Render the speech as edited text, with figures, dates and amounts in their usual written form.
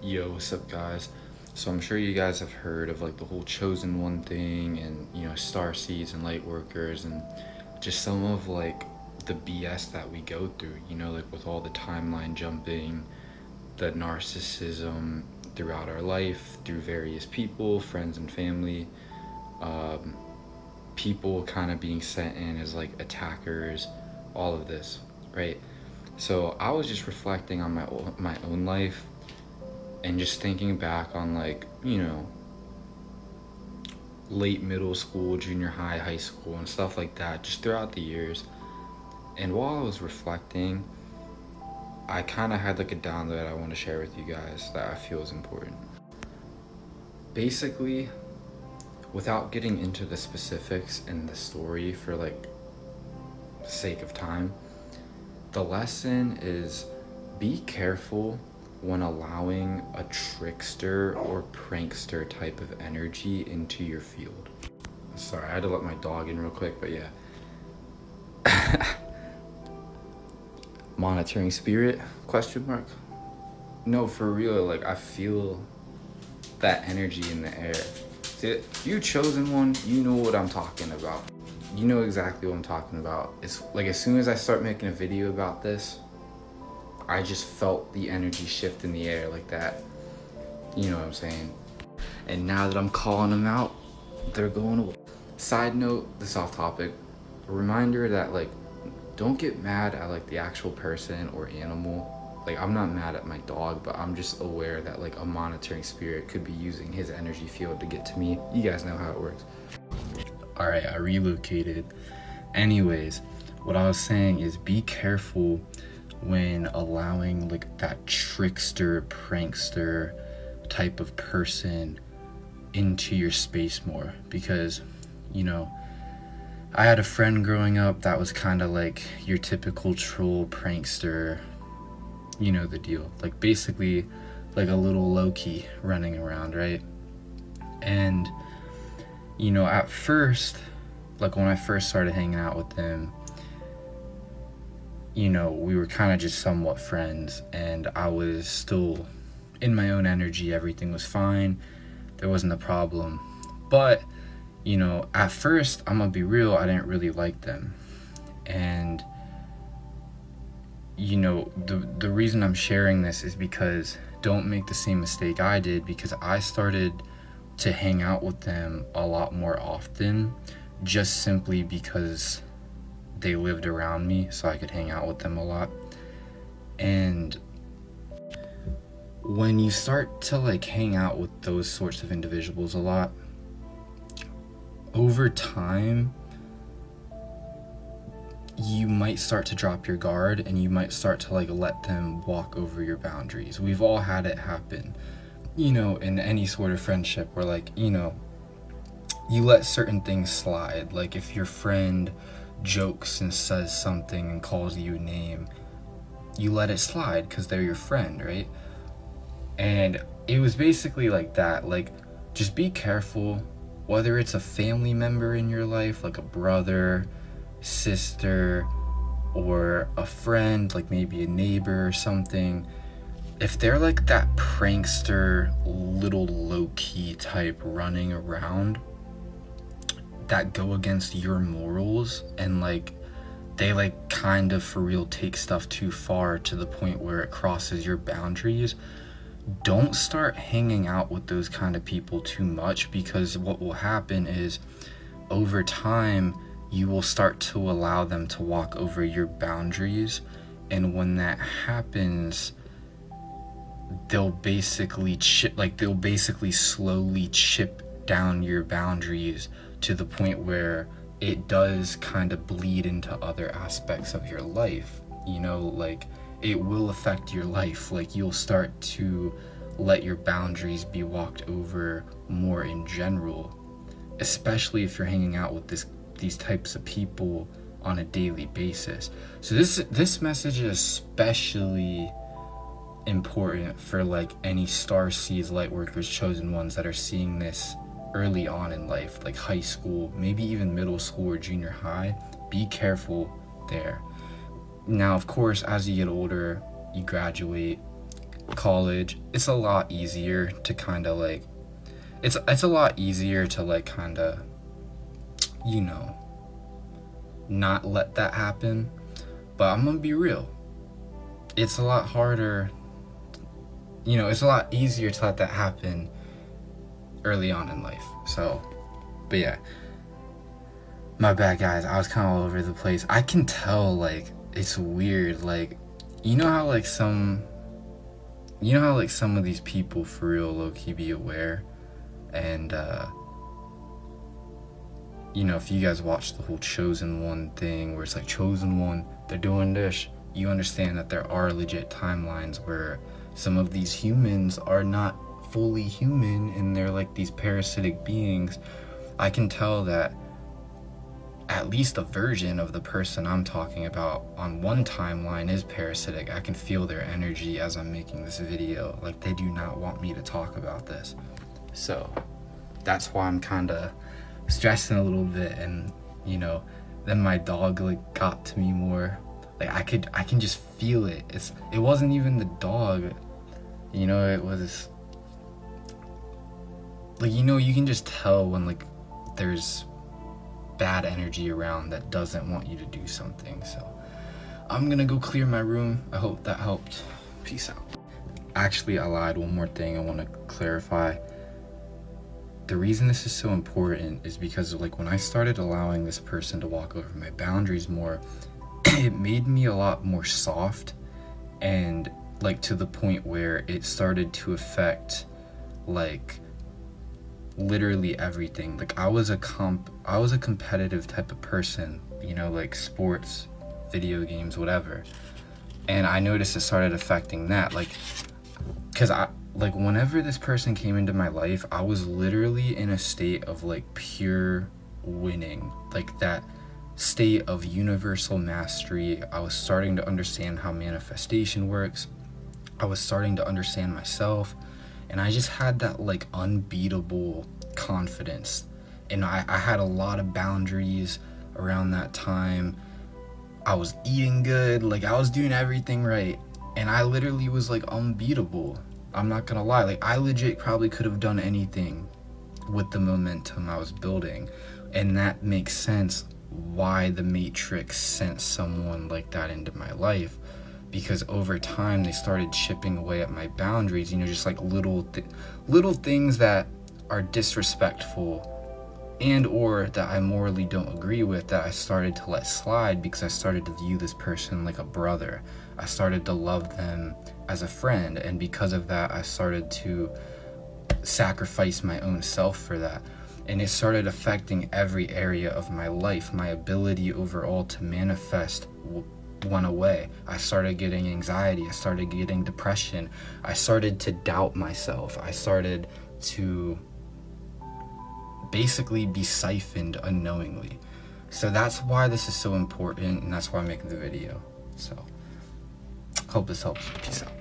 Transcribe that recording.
Yo, what's up, guys? So I'm sure you guys have heard of like the whole chosen one thing, and star seeds and light workers, and just some of like the BS that we go through, like with all the timeline jumping, the narcissism throughout our life through various people, friends and family, um, people kind of being sent in as like attackers, all of this, right? So I was just reflecting on my own life and just thinking back on like late middle school, junior high, high school, and stuff like that, just throughout the years. And while I was reflecting, I kind of had like a download I want to share with you guys that I feel is important. Basically, without getting into the specifics in the story for like sake of time, the lesson is be careful when allowing a trickster or prankster type of energy into your field. Sorry, I had to let my dog in real quick, but yeah. Monitoring spirit, question mark? No, for real, like I feel that energy in the air. See, you chosen one, you know what I'm talking about. You know exactly what I'm talking about. It's like as soon as I start making a video about this, I just felt the energy shift in the air like that. You know what I'm saying? And now that I'm calling them out, they're going away. Side note, this off topic, a reminder that like, don't get mad at like the actual person or animal. Like I'm not mad at my dog, but I'm just aware that like a monitoring spirit could be using his energy field to get to me. You guys know how it works. All right, I relocated. Anyways, what I was saying is be careful when allowing like that trickster, prankster type of person into your space more, because I had a friend growing up that was kind of like your typical troll prankster, you know the deal, like basically like a little Loki running around, right? And at first, like when I first started hanging out with them, we were kind of just somewhat friends, and I was still in my own energy. Everything was fine. There wasn't a problem. But, at first, I'm gonna be real, I didn't really like them. And, the reason I'm sharing this is because don't make the same mistake I did, because I started to hang out with them a lot more often, just simply because they lived around me, so I could hang out with them a lot. And when you start to like hang out with those sorts of individuals a lot, over time you might start to drop your guard, and you might start to like let them walk over your boundaries. We've all had it happen, in any sort of friendship where like, you let certain things slide. Like if your friend jokes and says something and calls you a name, you let it slide because they're your friend, right? And it was basically like that. Like, just be careful, whether it's a family member in your life, like a brother, sister, or a friend, like maybe a neighbor or something. If they're like that prankster, little low-key type running around that go against your morals, and like they like kind of for real take stuff too far to the point where it crosses your boundaries, don't start hanging out with those kind of people too much, because what will happen is over time you will start to allow them to walk over your boundaries, and when that happens, they'll basically slowly chip down your boundaries to the point where it does kind of bleed into other aspects of your life. Like it will affect your life. Like you'll start to let your boundaries be walked over more in general, especially if you're hanging out with these types of people on a daily basis. So this message is especially important for like any star seeds, light workers, chosen ones that are seeing this early on in life, like high school, maybe even middle school or junior high. Be careful there. Now, of course, as you get older, you graduate, college, it's a lot easier to kind of like, it's a lot easier to like kind of, you know, not let that happen. But I'm gonna be real, it's a lot harder, you know, it's a lot easier to let that happen early on in life. So, but yeah, my bad guys, I was kind of all over the place. I can tell, like, it's weird, like, you know how like some of these people for real low-key be aware, and you know, if you guys watch the whole Chosen One thing where it's like Chosen One, they're doing this, you understand that there are legit timelines where some of these humans are not fully human and they're like these parasitic beings. I can tell that at least a version of the person I'm talking about on one timeline is parasitic. I can feel their energy as I'm making this video. Like, they do not want me to talk about this. So that's why I'm kind of stressing a little bit. And, you know, then my dog like got to me more. Like, I can just feel it. It wasn't even the dog, you know, it was like, you know, you can just tell when like there's bad energy around that doesn't want you to do something. So I'm gonna go clear my room. I hope that helped. Peace out. Actually, I lied. One more thing I want to clarify. The reason this is so important is because like when I started allowing this person to walk over my boundaries more, it made me a lot more soft, and like to the point where it started to affect like literally everything. Like I was a competitive type of person, you know, like sports, video games, whatever. And I noticed it started affecting that, like, cause like whenever this person came into my life, I was literally in a state of like pure winning, like that state of universal mastery. I was starting to understand how manifestation works. I was starting to understand myself. And I just had that like unbeatable confidence. And I had a lot of boundaries around that time. I was eating good, like I was doing everything right. And I literally was like unbeatable. I'm not gonna lie, like I legit probably could have done anything with the momentum I was building. And that makes sense why the Matrix sent someone like that into my life. Because over time they started chipping away at my boundaries, you know, just like little things that are disrespectful and or that I morally don't agree with, that I started to let slide because I started to view this person like a brother. I started to love them as a friend, and because of that I started to sacrifice my own self for that. And it started affecting every area of my life. My ability overall to manifest went away. I started getting anxiety. I started getting depression. I started to doubt myself. I started to basically be siphoned unknowingly. So that's why this is so important, and that's why I'm making the video. So hope this helps. Peace out.